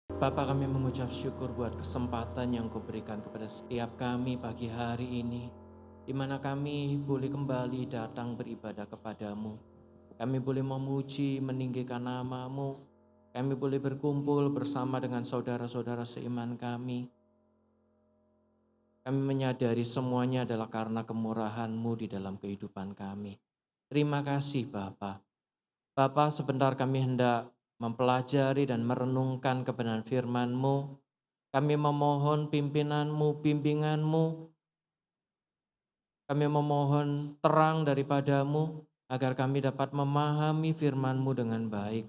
Bapa, kami mengucap syukur buat kesempatan yang Kau berikan kepada setiap kami pagi hari ini, di mana kami boleh kembali datang beribadah kepadamu. Kami boleh memuji, meninggikan nama-Mu. Kami boleh berkumpul bersama dengan saudara-saudara seiman kami. Kami menyadari semuanya adalah karena kemurahan-Mu di dalam kehidupan kami. Terima kasih Bapa. Bapa, sebentar kami hendak mempelajari dan merenungkan kebenaran firman-Mu. Kami memohon pimpinan-Mu, bimbingan-Mu. Kami memohon terang daripada-Mu agar kami dapat memahami firman-Mu dengan baik.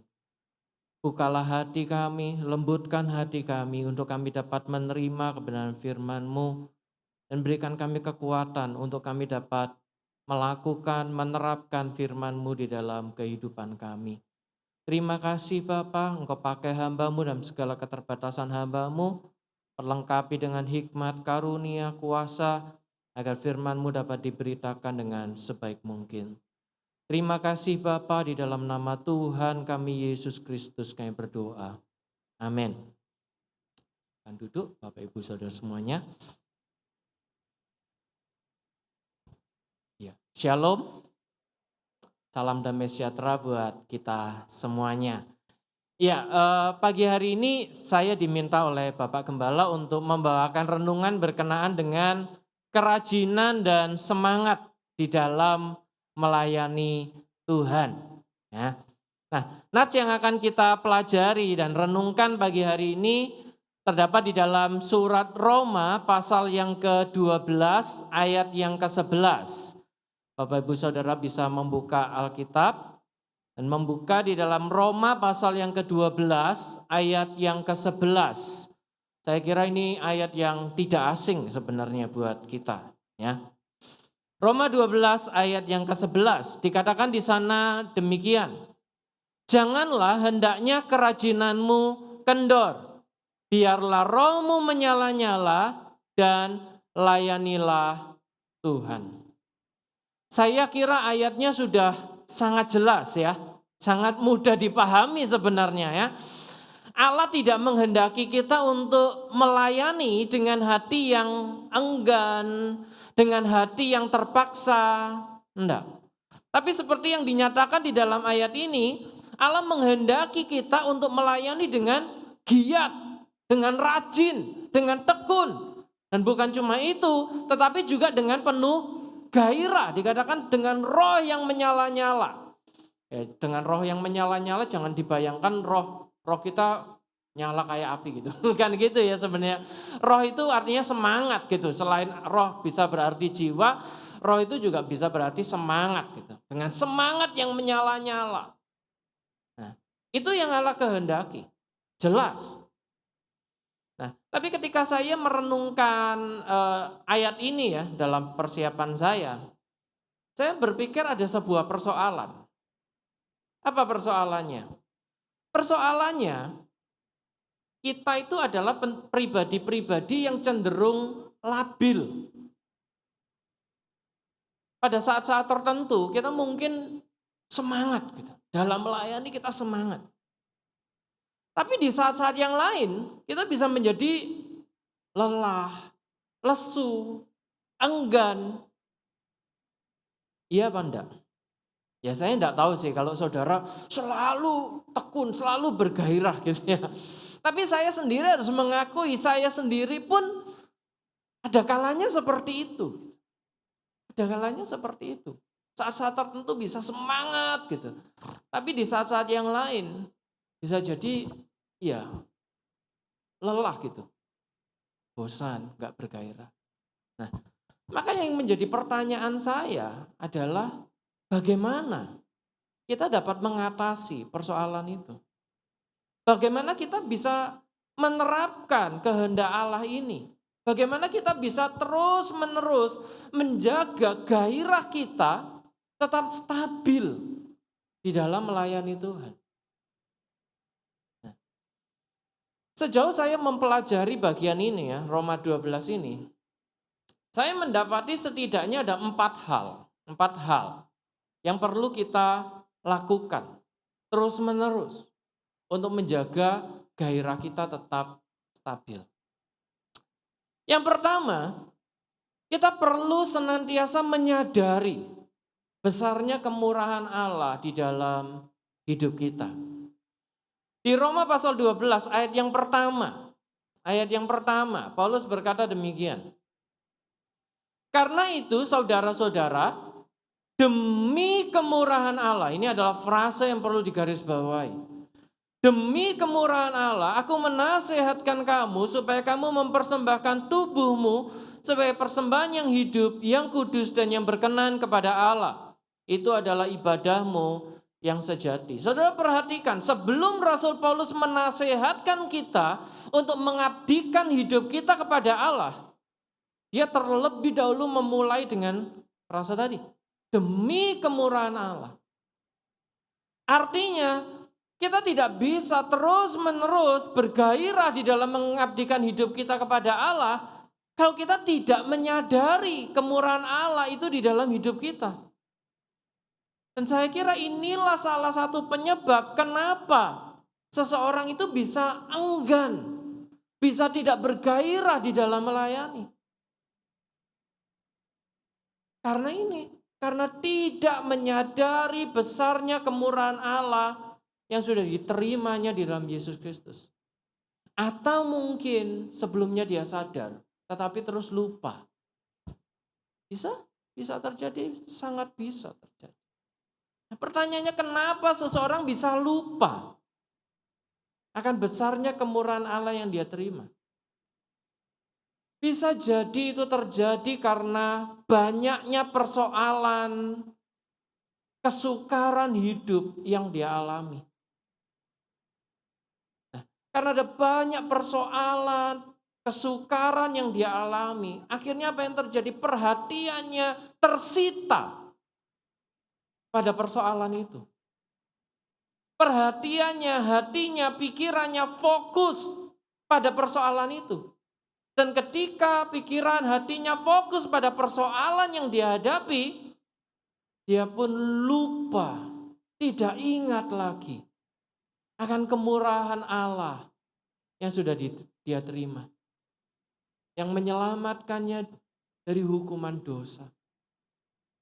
Bukalah hati kami, lembutkan hati kami untuk kami dapat menerima kebenaran firman-Mu dan berikan kami kekuatan untuk kami dapat melakukan, menerapkan firman-Mu di dalam kehidupan kami. Terima kasih Bapa, Engkau pakai hamba-Mu dalam segala keterbatasan hamba-Mu, perlengkapi dengan hikmat, karunia, kuasa, agar firman-Mu dapat diberitakan dengan sebaik mungkin. Terima kasih Bapa, di dalam nama Tuhan kami Yesus Kristus kami berdoa. Amin. Akan duduk Bapak Ibu Saudara semuanya. Ya. Shalom, salam damai sejahtera buat kita semuanya. Ya, pagi hari ini saya diminta oleh Bapak Gembala untuk membawakan renungan berkenaan dengan kerajinan dan semangat di dalam melayani Tuhan. Ya. Nah, nats yang akan kita pelajari dan renungkan pagi hari ini terdapat di dalam surat Roma pasal yang ke-12 ayat yang ke-11. Bapak Ibu Saudara bisa membuka Alkitab dan membuka di dalam Roma pasal yang ke-12 ayat yang ke-11. Saya kira ini ayat yang tidak asing sebenarnya buat kita, ya. Roma 12 ayat yang ke-11 dikatakan di sana demikian. Janganlah hendaknya kerajinanmu kendor, biarlah rohmu menyala-nyala dan layanilah Tuhan. Saya kira ayatnya sudah sangat jelas ya, sangat mudah dipahami sebenarnya ya. Allah tidak menghendaki kita untuk melayani dengan hati yang enggan, dengan hati yang terpaksa, enggak. Tapi seperti yang dinyatakan di dalam ayat ini, Allah menghendaki kita untuk melayani dengan giat, dengan rajin, dengan tekun. Dan bukan cuma itu, tetapi juga dengan penuh gairah, dikatakan dengan roh yang menyala-nyala. Ya, dengan roh yang menyala-nyala jangan dibayangkan roh kita nyala kayak api gitu. Kan gitu ya sebenarnya. Roh itu artinya semangat gitu. Selain roh bisa berarti jiwa, roh itu juga bisa berarti semangat gitu. Dengan semangat yang menyala-nyala. Nah, itu yang Allah kehendaki. Jelas. Nah, tapi ketika saya merenungkan ayat ini ya dalam persiapan saya berpikir ada sebuah persoalan. Apa persoalannya? Persoalannya kita itu adalah pribadi-pribadi yang cenderung labil. Pada saat-saat tertentu kita mungkin semangat gitu. Dalam melayani kita semangat. Tapi di saat-saat yang lain kita bisa menjadi lelah, lesu, enggan. Iya apa enggak? Ya saya enggak tahu sih kalau saudara selalu tekun, selalu bergairah gitu ya. Tapi saya sendiri harus mengakui saya sendiri pun ada kalanya seperti itu. Ada kalanya seperti itu. Saat-saat tertentu bisa semangat gitu. Tapi di saat-saat yang lain bisa jadi ya lelah gitu. Bosan, enggak bergairah. Nah, maka yang menjadi pertanyaan saya adalah bagaimana kita dapat mengatasi persoalan itu? Bagaimana kita bisa menerapkan kehendak Allah ini? Bagaimana kita bisa terus-menerus menjaga gairah kita tetap stabil di dalam melayani Tuhan? Nah, sejauh saya mempelajari bagian ini ya, Roma 12 ini, saya mendapati setidaknya ada 4 hal yang perlu kita lakukan terus-menerus untuk menjaga gairah kita tetap stabil. Yang pertama, kita perlu senantiasa menyadari besarnya kemurahan Allah di dalam hidup kita. Di Roma pasal 12 ayat yang pertama, Paulus berkata demikian. Karena itu saudara-saudara, demi kemurahan Allah, ini adalah frase yang perlu digarisbawahi. Demi kemurahan Allah, aku menasihatkan kamu supaya kamu mempersembahkan tubuhmu sebagai persembahan yang hidup, yang kudus dan yang berkenan kepada Allah. Itu adalah ibadahmu yang sejati. Saudara perhatikan, sebelum Rasul Paulus menasihatkan kita untuk mengabdikan hidup kita kepada Allah, dia terlebih dahulu memulai dengan frasa tadi, demi kemurahan Allah. Artinya, kita tidak bisa terus-menerus bergairah di dalam mengabdikan hidup kita kepada Allah kalau kita tidak menyadari kemurahan Allah itu di dalam hidup kita. Dan saya kira inilah salah satu penyebab kenapa seseorang itu bisa enggan, bisa tidak bergairah di dalam melayani. Karena tidak menyadari besarnya kemurahan Allah yang sudah diterimanya di dalam Yesus Kristus. Atau mungkin sebelumnya dia sadar, tetapi terus lupa. Bisa terjadi, sangat bisa terjadi. Nah, pertanyaannya kenapa seseorang bisa lupa akan besarnya kemurahan Allah yang dia terima? Bisa jadi itu terjadi karena banyaknya persoalan, kesukaran hidup yang dia alami. Karena ada banyak persoalan, kesukaran yang dia alami. Akhirnya apa yang terjadi? Perhatiannya tersita pada persoalan itu. Perhatiannya, hatinya, pikirannya fokus pada persoalan itu. Dan ketika pikiran hatinya fokus pada persoalan yang dia hadapi, dia pun lupa, tidak ingat lagi akan kemurahan Allah yang sudah dia terima. Yang menyelamatkannya dari hukuman dosa.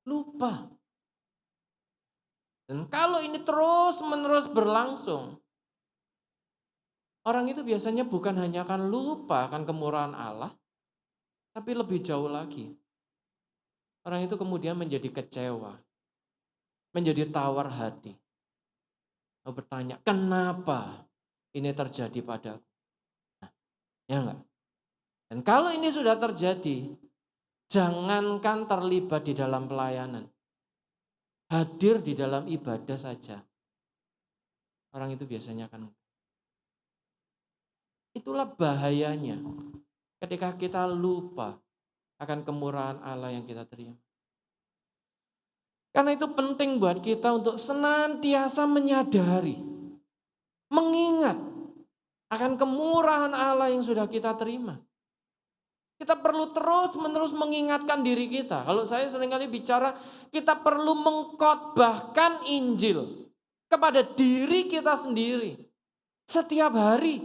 Lupa. Dan kalau ini terus-menerus berlangsung, orang itu biasanya bukan hanya akan lupa akan kemurahan Allah, tapi lebih jauh lagi. Orang itu kemudian menjadi kecewa, menjadi tawar hati. Bertanya, kenapa ini terjadi padaku? Nah, ya enggak? Dan kalau ini sudah terjadi, jangankan terlibat di dalam pelayanan. Hadir di dalam ibadah saja. Orang itu biasanya akan. Itulah bahayanya ketika kita lupa akan kemurahan Allah yang kita terima. Karena itu penting buat kita untuk senantiasa menyadari, mengingat akan kemurahan Allah yang sudah kita terima. Kita perlu terus-menerus mengingatkan diri kita. Kalau saya seringkali bicara, kita perlu mengkhotbahkan Injil kepada diri kita sendiri setiap hari.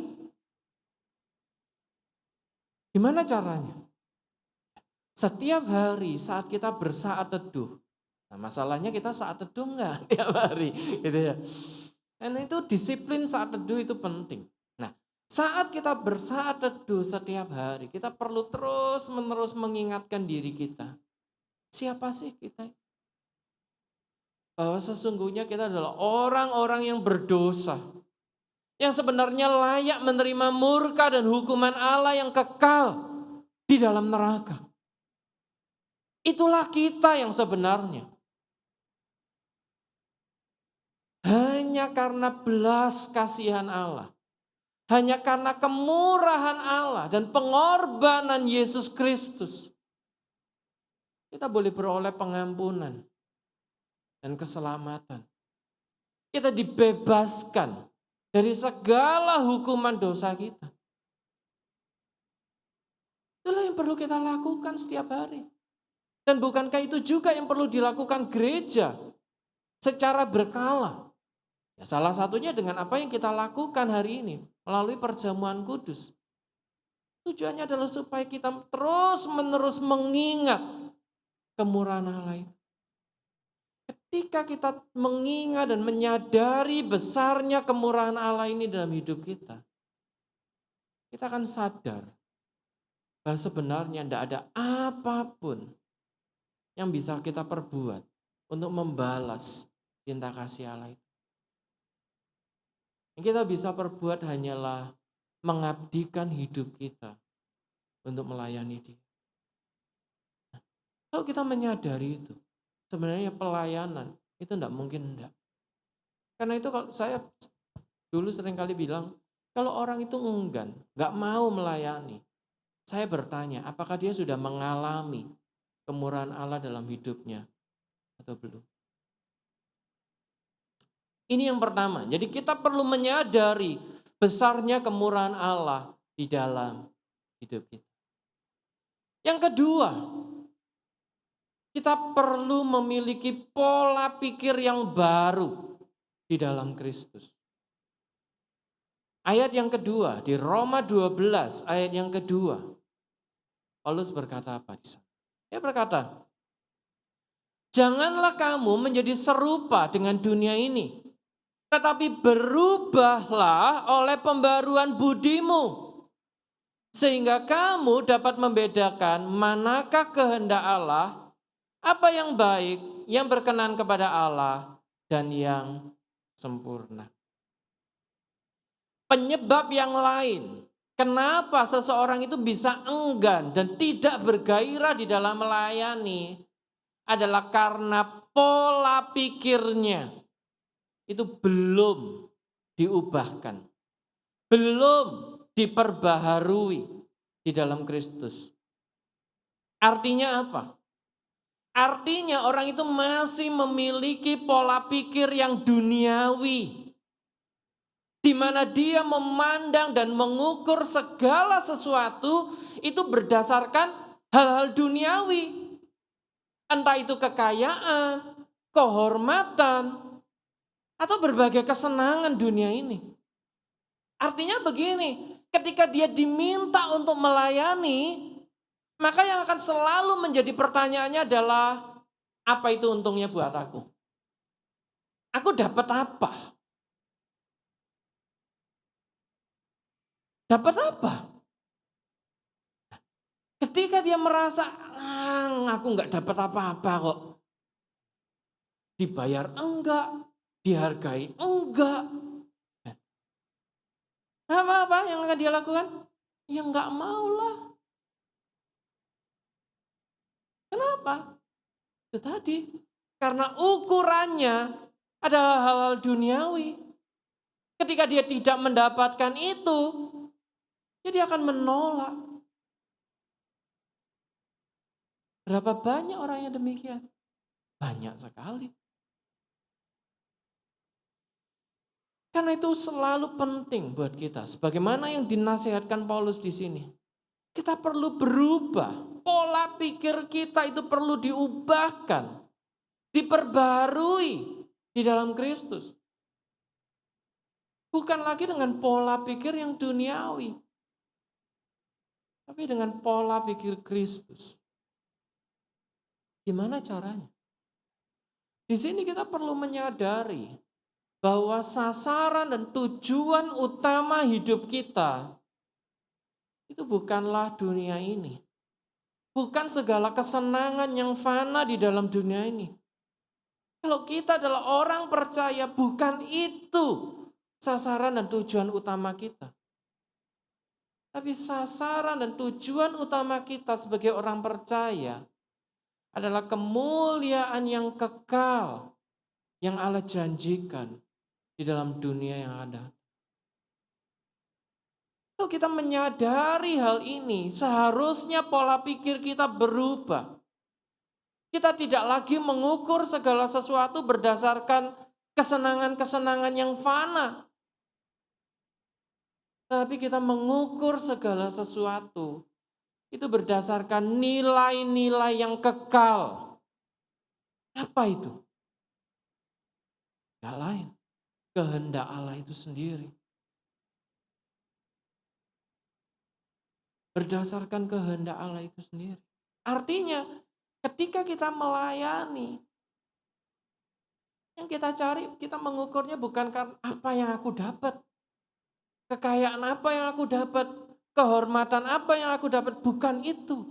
Gimana caranya? Setiap hari saat kita bersaat teduh. Nah, masalahnya kita saat teduh enggak tiap hari, gitu ya. Dan itu disiplin saat teduh itu penting. Nah, saat kita bersaat teduh setiap hari, kita perlu terus-menerus mengingatkan diri kita. Siapa sih kita? Bahwa sesungguhnya kita adalah orang-orang yang berdosa. Yang sebenarnya layak menerima murka dan hukuman Allah yang kekal di dalam neraka. Itulah kita yang sebenarnya. Hanya karena belas kasihan Allah. Hanya karena kemurahan Allah dan pengorbanan Yesus Kristus. Kita boleh beroleh pengampunan dan keselamatan. Kita dibebaskan dari segala hukuman dosa kita. Itulah yang perlu kita lakukan setiap hari. Dan bukankah itu juga yang perlu dilakukan gereja secara berkala? Ya, salah satunya dengan apa yang kita lakukan hari ini melalui perjamuan kudus. Tujuannya adalah supaya kita terus-menerus mengingat kemurahan Allah itu. Ketika kita mengingat dan menyadari besarnya kemurahan Allah ini dalam hidup kita akan sadar bahwa sebenarnya tidak ada apapun yang bisa kita perbuat untuk membalas cinta kasih Allah itu. Yang kita bisa perbuat hanyalah mengabdikan hidup kita untuk melayani Dia. Kalau kita menyadari itu, sebenarnya pelayanan itu tidak mungkin enggak. Karena itu kalau saya dulu seringkali bilang, kalau orang itu enggan, nggak mau melayani, saya bertanya, apakah dia sudah mengalami kemurahan Allah dalam hidupnya atau belum? Ini yang pertama. Jadi kita perlu menyadari besarnya kemurahan Allah di dalam hidup kita. Yang kedua, kita perlu memiliki pola pikir yang baru di dalam Kristus. Ayat yang kedua di Roma 12 ayat yang kedua. Paulus berkata apa di sana? Dia berkata, janganlah kamu menjadi serupa dengan dunia ini, tetapi berubahlah oleh pembaruan budimu, sehingga kamu dapat membedakan manakah kehendak Allah, apa yang baik, yang berkenan kepada Allah, dan yang sempurna. Penyebab yang lain, kenapa seseorang itu bisa enggan dan tidak bergairah di dalam melayani, adalah karena pola pikirnya itu belum diubahkan, belum diperbaharui di dalam Kristus. Artinya apa? Artinya orang itu masih memiliki pola pikir yang duniawi, di mana dia memandang dan mengukur segala sesuatu itu berdasarkan hal-hal duniawi. Entah itu kekayaan, kehormatan, atau berbagai kesenangan dunia ini. Artinya begini, ketika dia diminta untuk melayani, maka yang akan selalu menjadi pertanyaannya adalah, apa itu untungnya buat aku? Aku dapat apa? Dapat apa? Ketika dia merasa, aku nggak dapat apa-apa kok. Dibayar enggak, dihargai enggak. Apa yang akan dia lakukan? Ya enggak maulah. Kenapa? Itu tadi. Karena ukurannya adalah hal-hal duniawi. Ketika dia tidak mendapatkan itu, dia akan menolak. Berapa banyak orang yang demikian? Banyak sekali. Karena itu selalu penting buat kita. Sebagaimana yang dinasihatkan Paulus di sini. Kita perlu berubah. Pola pikir kita itu perlu diubahkan. Diperbarui di dalam Kristus. Bukan lagi dengan pola pikir yang duniawi. Tapi dengan pola pikir Kristus. Gimana caranya? Di sini kita perlu menyadari bahwa sasaran dan tujuan utama hidup kita itu bukanlah dunia ini. Bukan segala kesenangan yang fana di dalam dunia ini. Kalau kita adalah orang percaya, bukan itu sasaran dan tujuan utama kita. Tapi sasaran dan tujuan utama kita sebagai orang percaya adalah kemuliaan yang kekal yang Allah janjikan di dalam dunia yang ada. Kalau kita menyadari hal ini, seharusnya pola pikir kita berubah. Kita tidak lagi mengukur segala sesuatu berdasarkan kesenangan-kesenangan yang fana. Tapi kita mengukur segala sesuatu itu berdasarkan nilai-nilai yang kekal. Apa itu? Gak lain. kehendak Allah itu sendiri. Berdasarkan kehendak Allah itu sendiri. Artinya ketika kita melayani, yang kita cari, kita mengukurnya bukan karena apa yang aku dapat. Kekayaan apa yang aku dapat. Kehormatan apa yang aku dapat. Bukan itu.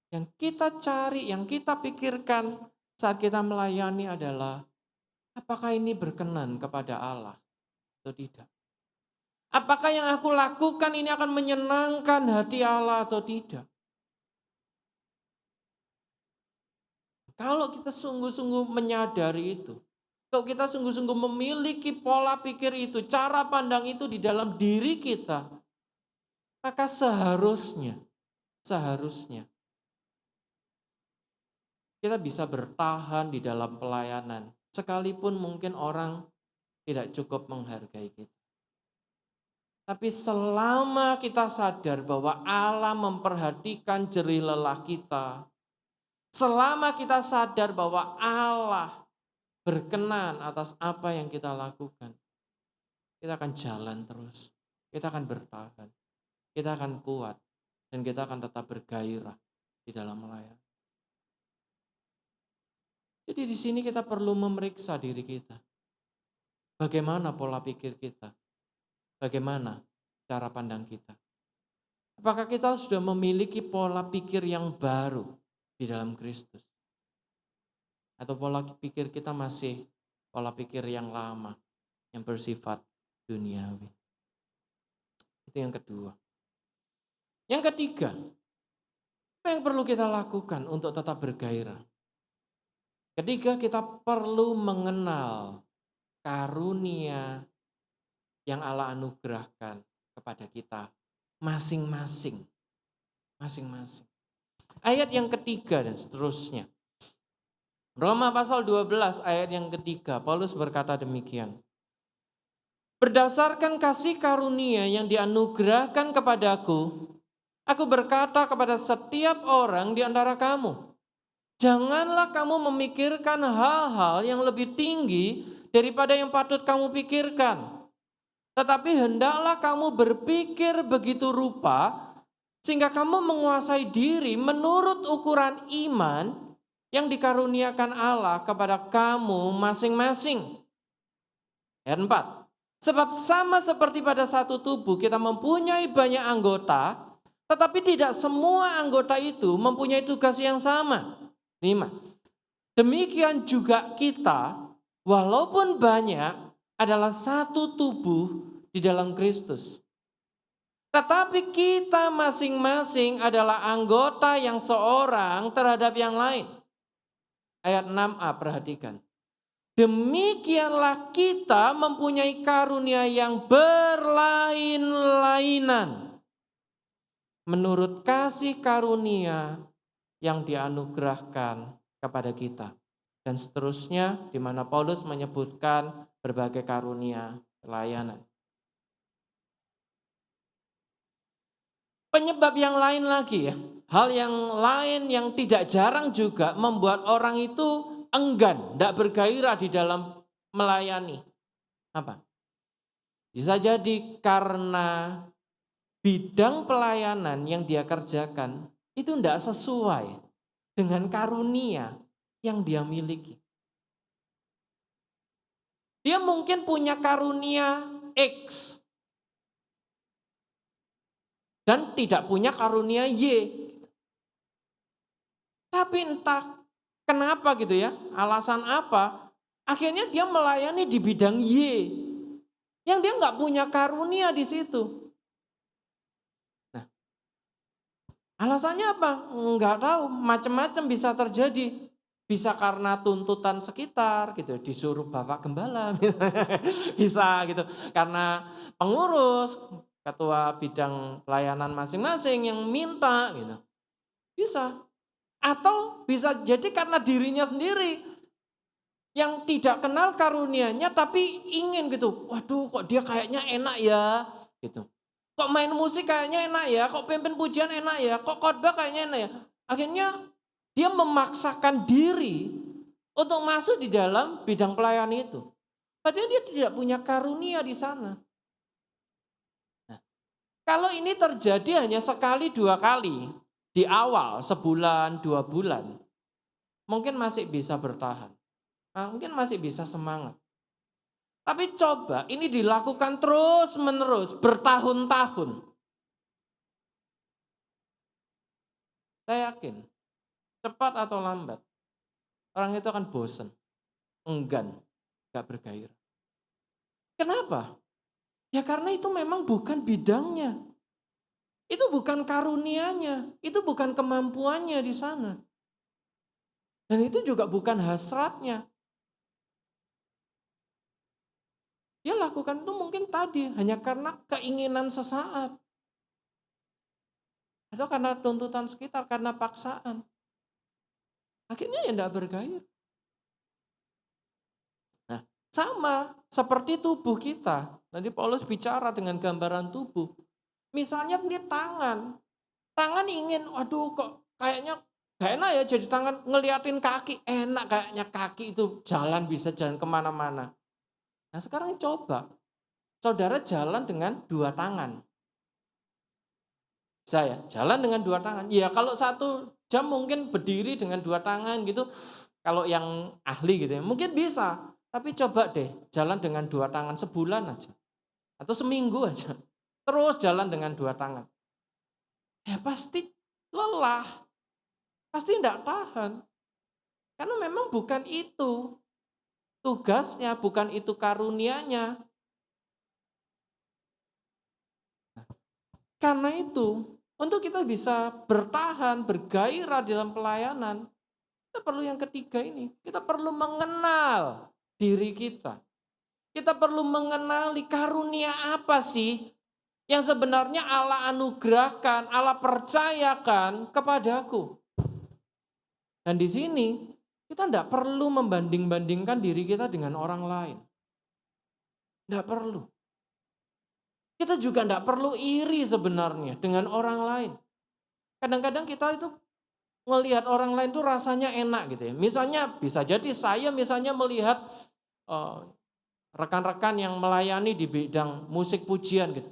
Yang kita cari, yang kita pikirkan saat kita melayani adalah apakah ini berkenan kepada Allah atau tidak. Apakah yang aku lakukan ini akan menyenangkan hati Allah atau tidak. Kalau kita sungguh-sungguh menyadari itu, kalau kita sungguh-sungguh memiliki pola pikir itu, cara pandang itu di dalam diri kita, maka seharusnya kita bisa bertahan di dalam pelayanan, sekalipun mungkin orang tidak cukup menghargai kita. Tapi selama kita sadar bahwa Allah memperhatikan jerih lelah kita, selama kita sadar bahwa Allah berkenan atas apa yang kita lakukan, kita akan jalan terus, kita akan bertahan, kita akan kuat, dan kita akan tetap bergairah di dalam melayani. Jadi di sini kita perlu memeriksa diri kita. Bagaimana pola pikir kita? Bagaimana cara pandang kita? Apakah kita sudah memiliki pola pikir yang baru di dalam Kristus? Atau pola pikir kita masih pola pikir yang lama, yang bersifat duniawi? Itu yang kedua. Yang ketiga, apa yang perlu kita lakukan untuk tetap bergairah? Ketiga, kita perlu mengenal karunia yang Allah anugerahkan kepada kita masing-masing. Ayat yang ketiga dan seterusnya. Roma pasal 12 ayat yang ketiga, Paulus berkata demikian. Berdasarkan kasih karunia yang dianugerahkan kepadaku, aku berkata kepada setiap orang di antara kamu, janganlah kamu memikirkan hal-hal yang lebih tinggi daripada yang patut kamu pikirkan. Tetapi hendaklah kamu berpikir begitu rupa, sehingga kamu menguasai diri menurut ukuran iman yang dikaruniakan Allah kepada kamu masing-masing. Ayat 4. Sebab sama seperti pada satu tubuh kita mempunyai banyak anggota, tetapi tidak semua anggota itu mempunyai tugas yang sama. 5. Demikian juga kita, walaupun banyak, adalah satu tubuh di dalam Kristus. Tetapi kita masing-masing adalah anggota yang seorang terhadap yang lain. Ayat 6a, perhatikan. Demikianlah kita mempunyai karunia yang berlain-lainan. Menurut kasih karunia yang dianugerahkan kepada kita. Dan seterusnya di mana Paulus menyebutkan berbagai karunia pelayanan. Penyebab yang lain lagi ya, hal yang lain yang tidak jarang juga membuat orang itu enggan, tidak bergairah di dalam melayani. Apa? Bisa jadi karena bidang pelayanan yang dia kerjakan itu tidak sesuai dengan karunia yang dia miliki. Dia mungkin punya karunia X dan tidak punya karunia Y. Tapi entah kenapa gitu ya, alasan apa, akhirnya dia melayani di bidang Y. Yang dia nggak punya karunia di situ. Nah, alasannya apa? Nggak tahu, macam-macam bisa terjadi. Bisa karena tuntutan sekitar gitu, disuruh Bapak Gembala bisa gitu. Karena pengurus, ketua bidang pelayanan masing-masing yang minta gitu. Bisa. Atau bisa jadi karena dirinya sendiri yang tidak kenal karunianya tapi ingin gitu. Waduh, kok dia kayaknya enak ya gitu. Kok main musik kayaknya enak ya, kok pimpin pujian enak ya, kok khotbah kayaknya enak ya. Akhirnya dia memaksakan diri untuk masuk di dalam bidang pelayanan itu. Padahal dia tidak punya karunia di sana. Nah, kalau ini terjadi hanya sekali dua kali, di awal sebulan, 2 bulan, mungkin masih bisa bertahan. Mungkin masih bisa semangat. Tapi coba ini dilakukan terus menerus, bertahun-tahun. Saya yakin, cepat atau lambat, orang itu akan bosan, enggan, gak bergairah. Kenapa? Ya karena itu memang bukan bidangnya. Itu bukan karunianya, itu bukan kemampuannya di sana. Dan itu juga bukan hasratnya. Dia lakukan itu mungkin tadi hanya karena keinginan sesaat. Atau karena tuntutan sekitar, karena paksaan. Akhirnya ya enggak bergairah. Nah, sama seperti tubuh kita. Nanti Paulus bicara dengan gambaran tubuh. Misalnya ini tangan. Tangan ingin, waduh kok kayaknya gak enak ya jadi tangan ngeliatin kaki. Enak kayaknya kaki itu jalan bisa jalan kemana-mana. Nah sekarang coba, saudara jalan dengan 2 tangan. Saya jalan dengan 2 tangan. Ya kalau 1 jam mungkin berdiri dengan 2 tangan gitu. Kalau yang ahli gitu ya, mungkin bisa. Tapi coba deh jalan dengan 2 tangan sebulan aja. Atau seminggu aja. Terus jalan dengan 2 tangan. Ya pasti lelah. Pasti enggak tahan. Karena memang bukan itu tugasnya, bukan itu karunianya. Karena itu, untuk kita bisa bertahan, bergairah dalam pelayanan, kita perlu yang ketiga ini. Kita perlu mengenal diri kita. Kita perlu mengenali karunia apa sih yang sebenarnya Allah anugerahkan, Allah percayakan kepadaku. Dan di sini kita tidak perlu membanding-bandingkan diri kita dengan orang lain. Tidak perlu. Kita juga tidak perlu iri sebenarnya dengan orang lain. Kadang-kadang kita itu melihat orang lain itu rasanya enak gitu ya. Misalnya bisa jadi saya misalnya melihat rekan-rekan yang melayani di bidang musik pujian gitu.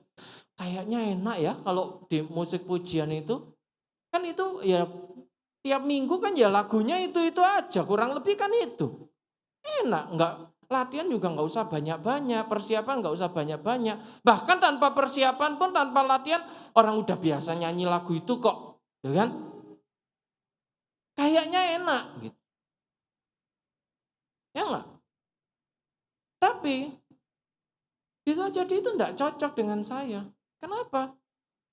Kayaknya enak ya kalau di musik pujian itu. Kan itu ya tiap minggu kan ya lagunya itu-itu aja. Kurang lebih kan itu. Enak, enggak latihan juga enggak usah banyak-banyak, persiapan enggak usah banyak-banyak. Bahkan tanpa persiapan pun, tanpa latihan, orang udah biasa nyanyi lagu itu kok. Ya kan? Kayaknya enak gitu. Ya enggak? Tapi bisa jadi itu enggak cocok dengan saya. Kenapa?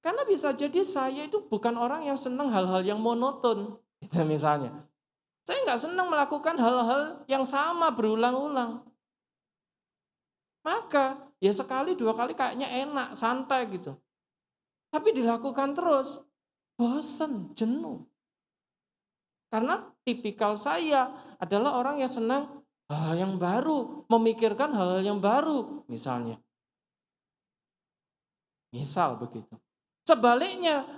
Karena bisa jadi saya itu bukan orang yang senang hal-hal yang monoton. Gitu misalnya. Saya enggak senang melakukan hal-hal yang sama berulang-ulang. Maka ya sekali 2 kali kayaknya enak, santai gitu. Tapi dilakukan terus, bosan, jenuh. Karena tipikal saya adalah orang yang senang hal yang baru, memikirkan hal-hal yang baru misalnya. Misal begitu. Sebaliknya,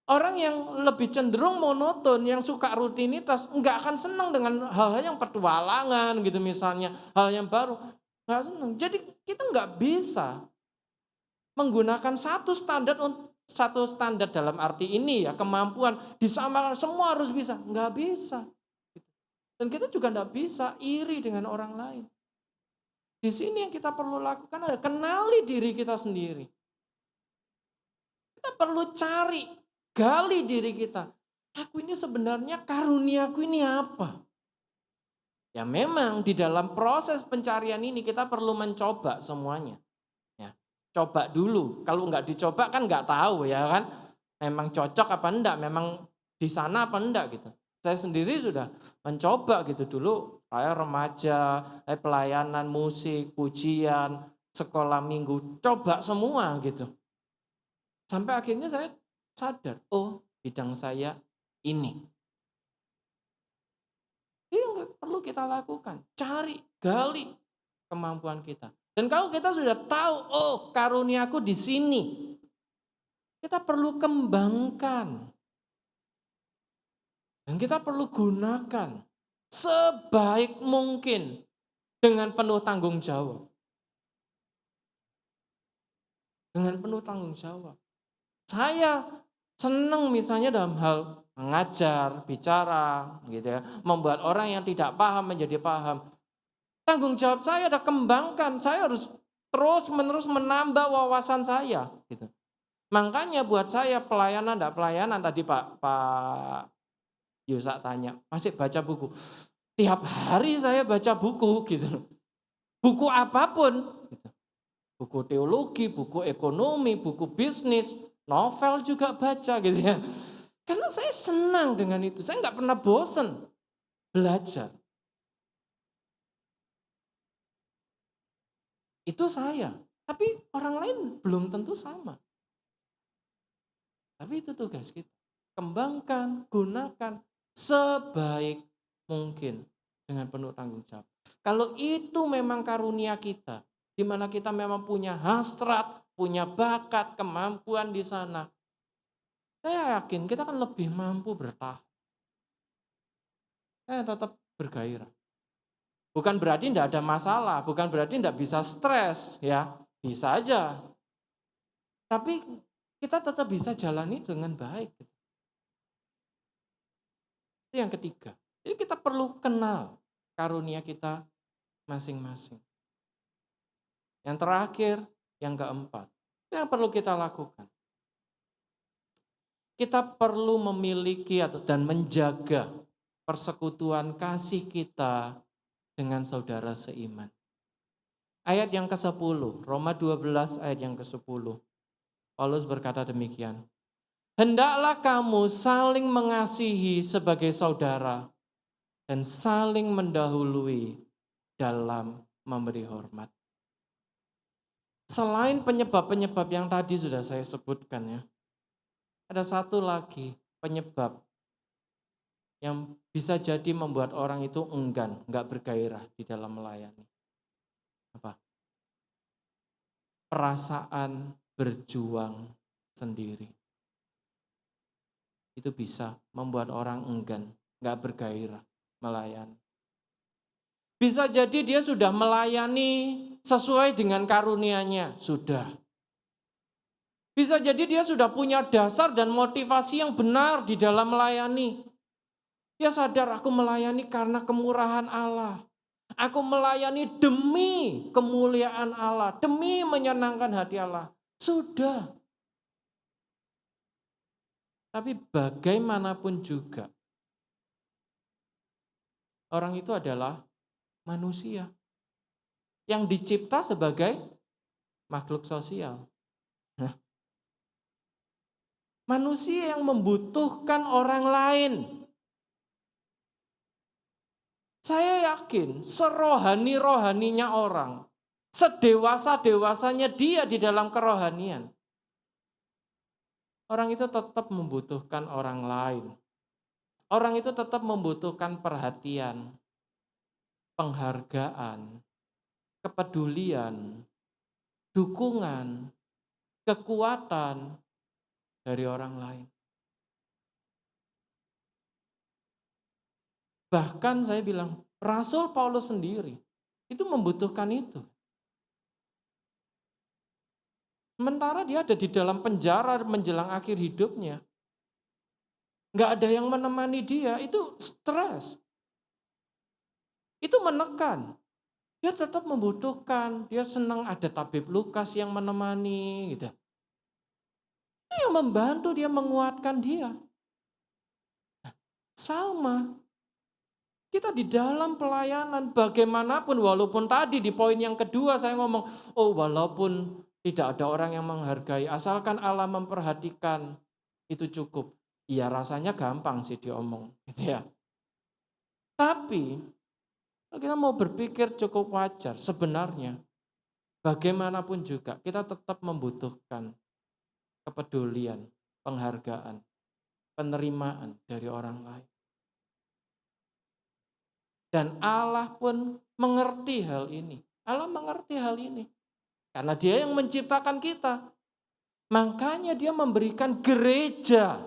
orang yang lebih cenderung monoton, yang suka rutinitas, enggak akan senang dengan hal-hal yang petualangan gitu misalnya, hal yang baru. Enggak senang. Jadi kita enggak bisa menggunakan satu standar dalam arti ini ya, kemampuan disamakan semua harus bisa, enggak bisa. Dan kita juga enggak bisa iri dengan orang lain. Di sini yang kita perlu lakukan adalah kenali diri kita sendiri. Kita perlu cari, gali diri kita. Aku ini sebenarnya karuniaku ini apa? Ya memang di dalam proses pencarian ini kita perlu mencoba semuanya. Ya, coba dulu. Kalau enggak dicoba kan enggak tahu ya kan. Memang cocok apa enggak, memang di sana apa enggak gitu. Saya sendiri sudah mencoba gitu dulu. Saya remaja, saya pelayanan musik, pujian, sekolah minggu, coba semua gitu. Sampai akhirnya saya sadar, oh bidang saya ini. Itu yang perlu kita lakukan, cari, gali kemampuan kita. Dan kalau kita sudah tahu, oh karuniaku di sini, kita perlu kembangkan. Dan kita perlu gunakan sebaik mungkin dengan penuh tanggung jawab. dengan penuh tanggung jawab. Saya senang misalnya dalam hal mengajar, bicara, gitu ya, membuat orang yang tidak paham menjadi paham. Tanggung jawab saya ada kembangkan, saya harus terus-menerus menambah wawasan saya. Gitu. Makanya buat saya pelayanan, tidak pelayanan, tadi Pak Yusak tanya, masih baca buku. Tiap hari saya baca buku, gitu. Buku apapun, gitu. Buku teologi, buku ekonomi, buku bisnis, novel juga baca, gitu ya. Karena saya senang dengan itu, saya nggak pernah bosan belajar. Itu saya, tapi orang lain belum tentu sama. Tapi itu tugas kita. Kembangkan, gunakan sebaik mungkin dengan penuh tanggung jawab. Kalau itu memang karunia kita, di mana kita memang punya hasrat, punya bakat, kemampuan di sana, saya yakin kita akan lebih mampu bertahan. Saya tetap bergairah. Bukan berarti tidak ada masalah, bukan berarti tidak bisa stres, ya bisa aja. Tapi kita tetap bisa jalani dengan baik. Itu yang ketiga. Jadi kita perlu kenal karunia kita masing-masing. Yang terakhir, yang keempat, yang perlu kita lakukan. Kita perlu memiliki dan menjaga persekutuan kasih kita dengan saudara seiman. Ayat yang ke-10, Roma 12 ayat yang ke-10. Paulus berkata demikian. Hendaklah kamu saling mengasihi sebagai saudara dan saling mendahului dalam memberi hormat. Selain penyebab-penyebab yang tadi sudah saya sebutkan ya, ada satu lagi penyebab yang bisa jadi membuat orang itu enggan, enggak bergairah di dalam melayani. Apa? Perasaan berjuang sendiri. Itu bisa membuat orang enggan, enggak bergairah melayani. Bisa jadi dia sudah melayani sesuai dengan karunia-Nya, sudah. Bisa jadi dia sudah punya dasar dan motivasi yang benar di dalam melayani. Dia sadar aku melayani karena kemurahan Allah. Aku melayani demi kemuliaan Allah, demi menyenangkan hati Allah. Sudah. Tapi bagaimanapun juga, orang itu adalah manusia yang dicipta sebagai makhluk sosial. Manusia yang membutuhkan orang lain. Saya yakin serohani-rohaninya orang, sedewasa-dewasanya dia di dalam kerohanian, orang itu tetap membutuhkan orang lain. Orang itu tetap membutuhkan perhatian, penghargaan, kepedulian, dukungan, kekuatan dari orang lain. Bahkan saya bilang, Rasul Paulus sendiri itu membutuhkan itu. Sementara dia ada di dalam penjara menjelang akhir hidupnya. Nggak ada yang menemani dia, itu stres. Itu menekan. Dia tetap membutuhkan, dia senang ada tabib Lukas yang menemani. Gitu. Itu yang membantu dia, menguatkan dia. Sama. Kita di dalam pelayanan bagaimanapun, walaupun tadi di poin yang kedua saya ngomong, oh walaupun tidak ada orang yang menghargai, asalkan Allah memperhatikan, itu cukup. Ya rasanya gampang sih diomong, gitu ya. Tapi kita mau berpikir cukup wajar, sebenarnya bagaimanapun juga kita tetap membutuhkan kepedulian, penghargaan, penerimaan dari orang lain. Dan Allah pun mengerti hal ini. Allah mengerti hal ini. Karena dia yang menciptakan kita. Makanya dia memberikan gereja.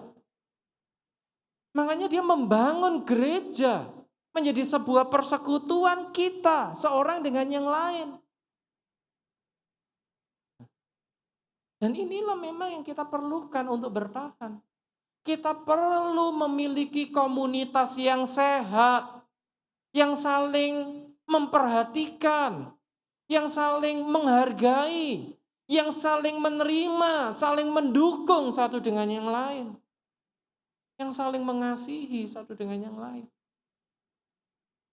Makanya dia membangun gereja. Menjadi sebuah persekutuan kita. Seorang dengan yang lain. Dan inilah memang yang kita perlukan untuk bertahan. Kita perlu memiliki komunitas yang sehat, yang saling memperhatikan, yang saling menghargai, yang saling menerima, saling mendukung satu dengan yang lain, yang saling mengasihi satu dengan yang lain.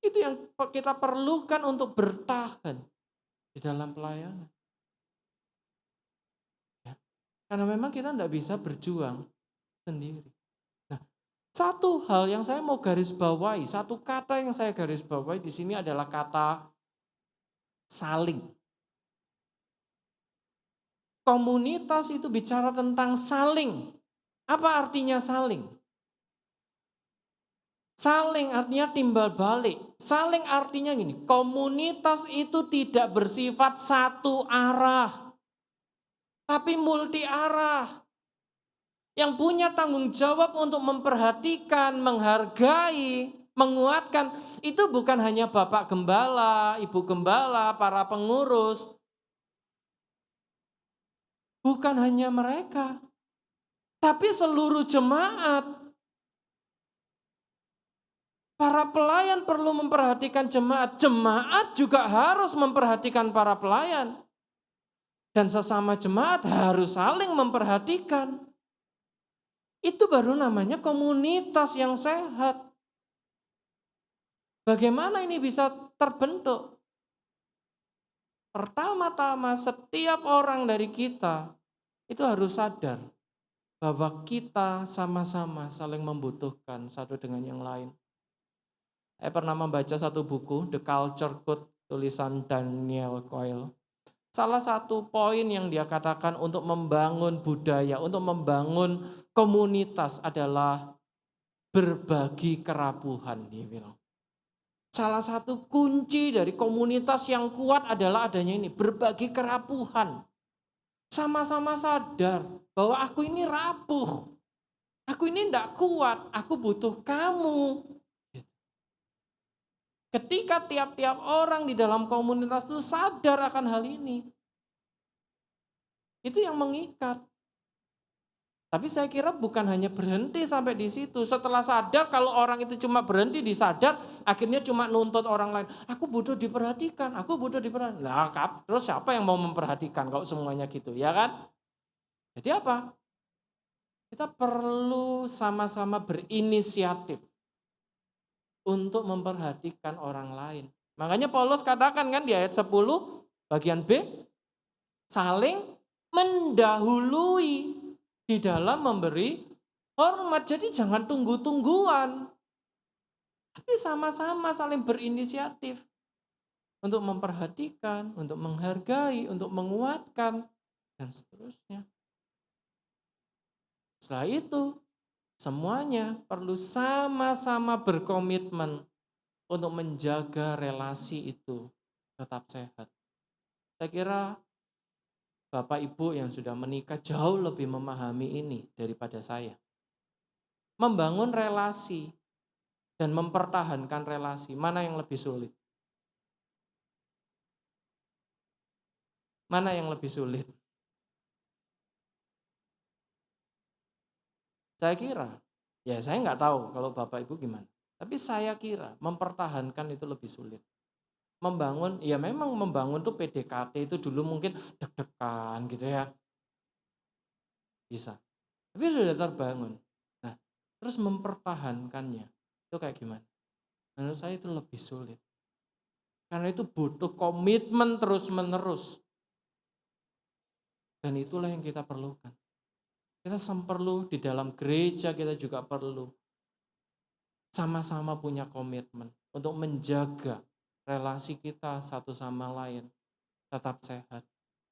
Itu yang kita perlukan untuk bertahan di dalam pelayanan. Ya. Karena memang kita tidak bisa berjuang sendiri. Nah, satu hal yang saya mau garis bawahi, satu kata yang saya garis bawahi di sini adalah kata saling. Komunitas itu bicara tentang saling. Apa artinya saling? Saling artinya timbal balik. Saling artinya gini, komunitas itu tidak bersifat satu arah, tapi multi arah. Yang punya tanggung jawab untuk memperhatikan, menghargai, menguatkan, itu bukan hanya Bapak Gembala, Ibu Gembala, para pengurus. Bukan hanya mereka, tapi seluruh jemaat. Para pelayan perlu memperhatikan jemaat. Jemaat juga harus memperhatikan para pelayan. Dan sesama jemaat harus saling memperhatikan. Itu baru namanya komunitas yang sehat. Bagaimana ini bisa terbentuk? Pertama-tama setiap orang dari kita itu harus sadar bahwa kita sama-sama saling membutuhkan satu dengan yang lain. Saya pernah membaca satu buku, The Culture Code, tulisan Daniel Coyle. Salah satu poin yang dia katakan untuk membangun budaya, untuk membangun komunitas adalah berbagi kerapuhan. Dia bilang. Salah satu kunci dari komunitas yang kuat adalah adanya ini, berbagi kerapuhan. Sama-sama sadar bahwa aku ini rapuh, aku ini tidak kuat, aku butuh kamu. Ketika tiap-tiap orang di dalam komunitas itu sadar akan hal ini, itu yang mengikat. Tapi saya kira bukan hanya berhenti sampai di situ. Setelah sadar, kalau orang itu cuma berhenti di sadar, akhirnya cuma nuntut orang lain. Aku butuh diperhatikan, aku butuh diperhatikan. Nah, terus siapa yang mau memperhatikan kalau semuanya gitu, ya kan? Jadi apa? Kita perlu sama-sama berinisiatif untuk memperhatikan orang lain. Makanya Paulus katakan kan di ayat 10 bagian B, saling mendahului di dalam memberi hormat. Jadi jangan tunggu-tungguan. Tapi sama-sama saling berinisiatif untuk memperhatikan, untuk menghargai, untuk menguatkan, dan seterusnya. Setelah itu, semuanya perlu sama-sama berkomitmen untuk menjaga relasi itu tetap sehat. Saya kira Bapak Ibu yang sudah menikah jauh lebih memahami ini daripada saya. Membangun relasi dan mempertahankan relasi, mana yang lebih sulit? Mana yang lebih sulit? Saya kira, ya saya nggak tahu kalau Bapak Ibu gimana. Tapi saya kira mempertahankan itu lebih sulit. Membangun, ya memang membangun tuh PDKT itu dulu mungkin deg-degan gitu ya. Bisa. Tapi sudah terbangun. Nah, terus mempertahankannya itu kayak gimana? Menurut saya itu lebih sulit. Karena itu butuh komitmen terus-menerus. Dan itulah yang kita perlukan. Kita perlu di dalam gereja, kita juga perlu sama-sama punya komitmen untuk menjaga relasi kita satu sama lain tetap sehat,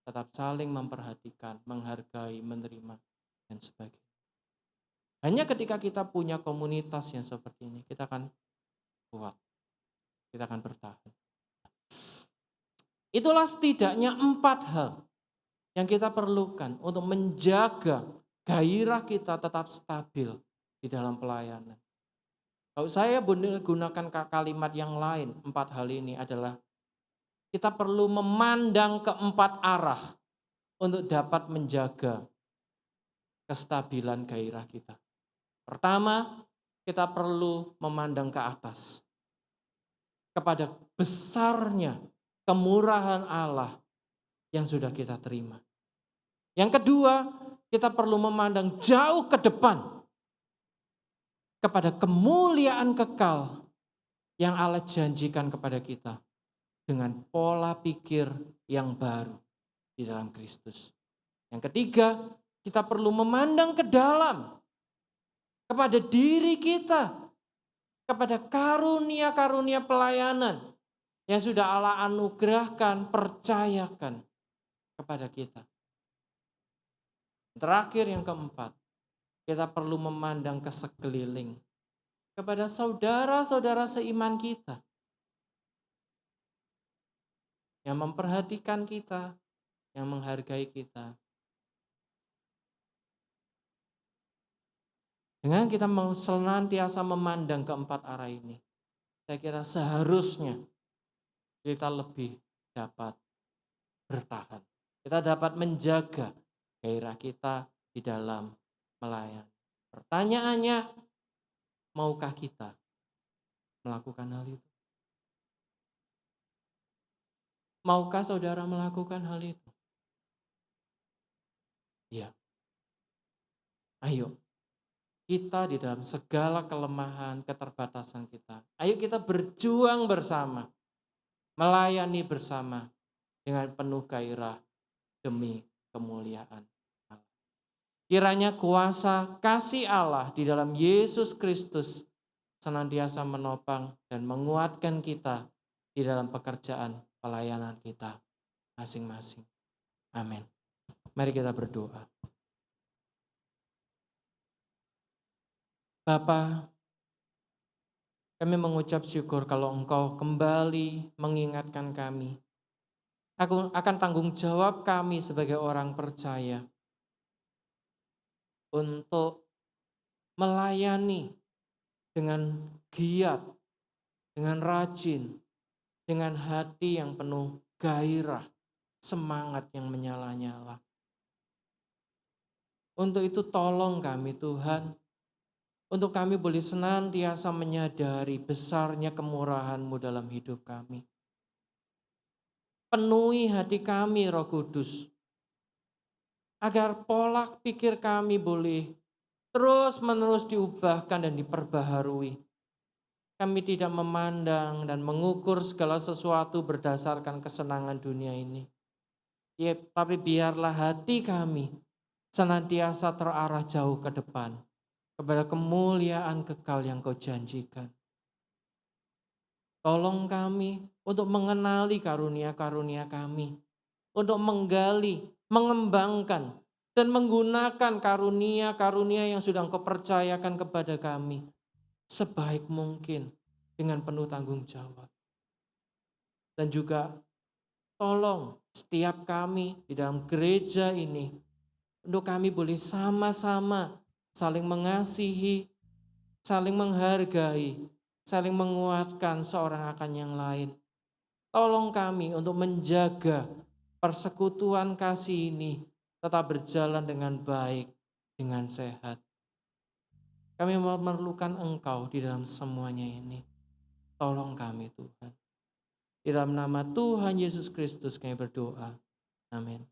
tetap saling memperhatikan, menghargai, menerima, dan sebagainya. Hanya ketika kita punya komunitas yang seperti ini, kita akan kuat, kita akan bertahan. Itulah setidaknya 4 hal yang kita perlukan untuk menjaga gairah kita tetap stabil di dalam pelayanan. Kalau saya gunakan kalimat yang lain, 4 hal ini adalah kita perlu memandang ke 4 arah. untuk dapat menjaga kestabilan gairah kita. Pertama, kita perlu memandang ke atas, kepada besarnya kemurahan Allah yang sudah kita terima. Yang kedua, kita perlu memandang jauh ke depan, kepada kemuliaan kekal yang Allah janjikan kepada kita dengan pola pikir yang baru di dalam Kristus. Yang ketiga, kita perlu memandang ke dalam, kepada diri kita, kepada karunia-karunia pelayanan yang sudah Allah anugerahkan, percayakan kepada kita. Terakhir yang keempat, kita perlu memandang ke sekeliling, kepada saudara-saudara seiman kita yang memperhatikan kita, yang menghargai kita. Dengan kita mau senantiasa memandang keempat arah ini, saya kira seharusnya kita lebih dapat bertahan. Kita dapat menjaga gairah kita di dalam melayani. Pertanyaannya, maukah kita melakukan hal itu? Maukah saudara melakukan hal itu? Iya. Ayo, kita di dalam segala kelemahan, keterbatasan kita. Ayo kita berjuang bersama, melayani bersama dengan penuh gairah demi kemuliaan Allah. Kiranya kuasa kasih Allah di dalam Yesus Kristus senantiasa menopang dan menguatkan kita di dalam pekerjaan pelayanan kita masing-masing. Amin. Mari kita berdoa. Bapa, kami mengucap syukur kalau Engkau kembali mengingatkan kami akan tanggung jawab kami sebagai orang percaya untuk melayani dengan giat, dengan rajin, dengan hati yang penuh gairah, semangat yang menyala-nyala. Untuk itu tolong kami Tuhan, untuk kami boleh senantiasa menyadari besarnya kemurahan-Mu dalam hidup kami. Penuhi hati kami Roh Kudus, agar pola pikir kami boleh terus-menerus diubahkan dan diperbaharui. Kami tidak memandang dan mengukur segala sesuatu berdasarkan kesenangan dunia ini. Ya, tapi biarlah hati kami senantiasa terarah jauh ke depan, kepada kemuliaan kekal yang Kau janjikan. Tolong kami untuk mengenali karunia-karunia kami, untuk menggali, mengembangkan, dan menggunakan karunia-karunia yang sudah Engkau percayakan kepada kami sebaik mungkin dengan penuh tanggung jawab. Dan juga tolong setiap kami di dalam gereja ini, untuk kami boleh sama-sama saling mengasihi, saling menghargai, saling menguatkan seorang akan yang lain. Tolong kami untuk menjaga persekutuan kasih ini tetap berjalan dengan baik, dengan sehat. Kami memerlukan Engkau di dalam semuanya ini. Tolong kami Tuhan. Di dalam nama Tuhan Yesus Kristus kami berdoa. Amin.